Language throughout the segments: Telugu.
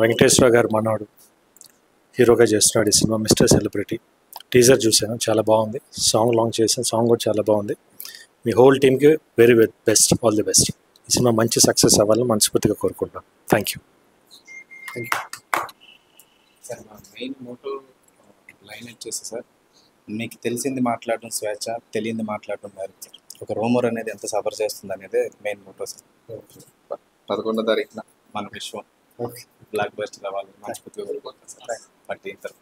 వెంకటేశ్వర గారు మనవాడు హీరోగా చేస్తున్నాడు ఈ సినిమా మిస్టర్ సెలబ్రిటీ. టీజర్ చూశాను, చాలా బాగుంది. సాంగ్ లాంచ్ చేశాను, సాంగ్ కూడా చాలా బాగుంది. మీ హోల్ టీమ్కి very best, all the best. ఈ సినిమా మంచి సక్సెస్ అవ్వాలని మనస్ఫూర్తిగా కోరుకుంటున్నాను. Thank you. సార్, మా మెయిన్ మోటో లైన్ వచ్చేసి సార్, మీకు తెలిసింది మాట్లాడడం స్వేచ్ఛ, తెలియంది మాట్లాడడం మరి. ఒక రూమర్ అనేది ఎంత సఫర్ చేస్తుంది అనేది మెయిన్ మోటో సార్. 11వ తారీఖున మన విశ్వం బ్లాక్ బస్టర్ అవ్వాలని మనస్ఫూర్తిగా కోరుకుంటాం సార్. బట్ ఇంటర్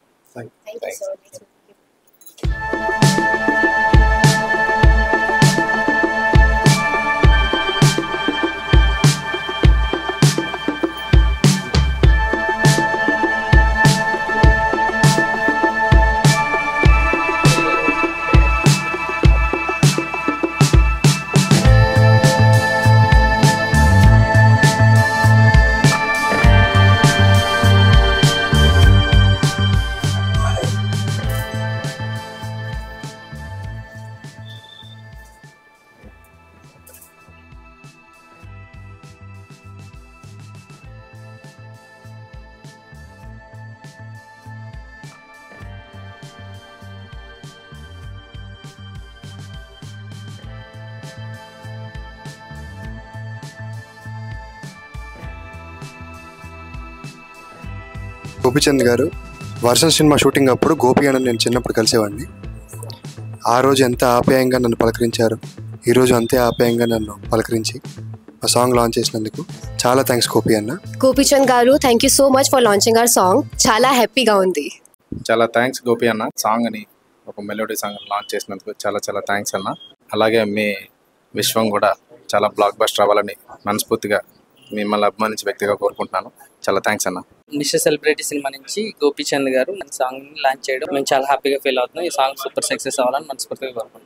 గోపిచంద్ గారు వర్షం సినిమా షూటింగ్ అప్పుడు గోపి అన్న నేను చిన్నప్పుడు కలిసేవాడిని. ఆ రోజు ఎంత ఆప్యాయంగా నన్ను పలకరించారు, ఈరోజు అంతే ఆప్యాయంగా నన్ను పలకరించి ఆ సాంగ్ లాంచ్ చేసినందుకు చాలా థ్యాంక్స్ గోపి అన్న. గోపిచంద్ గారు, thank you so much for launching hour song. చాలా హ్యాపీగా ఉంది. చాలా థ్యాంక్స్ గోపి అన్న, సాంగ్ అని ఒక మెలోడీ సాంగ్ లాంచ్ చేసినందుకు చాలా చాలా థ్యాంక్స్ అన్న. అలాగే మీ విశ్వం కూడా చాలా బ్లాక్ బస్టర్ అవ్వాలని మనస్ఫూర్తిగా మిమ్మల్ని అభిమానించే వ్యక్తిగా కోరుకుంటున్నాను. చాలా థ్యాంక్స్ అన్న. మిస్టర్ సెలబ్రిటీ సినిమా నుంచి గోపిచంద్ గారు మన సాంగ్ లాంచ్ చేయడం మేము చాలా హ్యాపీగా ఫీల్ అవుతున్నాం. ఈ సాంగ్ సూపర్ సక్సెస్ అవ్వాలని మనస్ఫూర్తిగా కోరుకుంటున్నాం.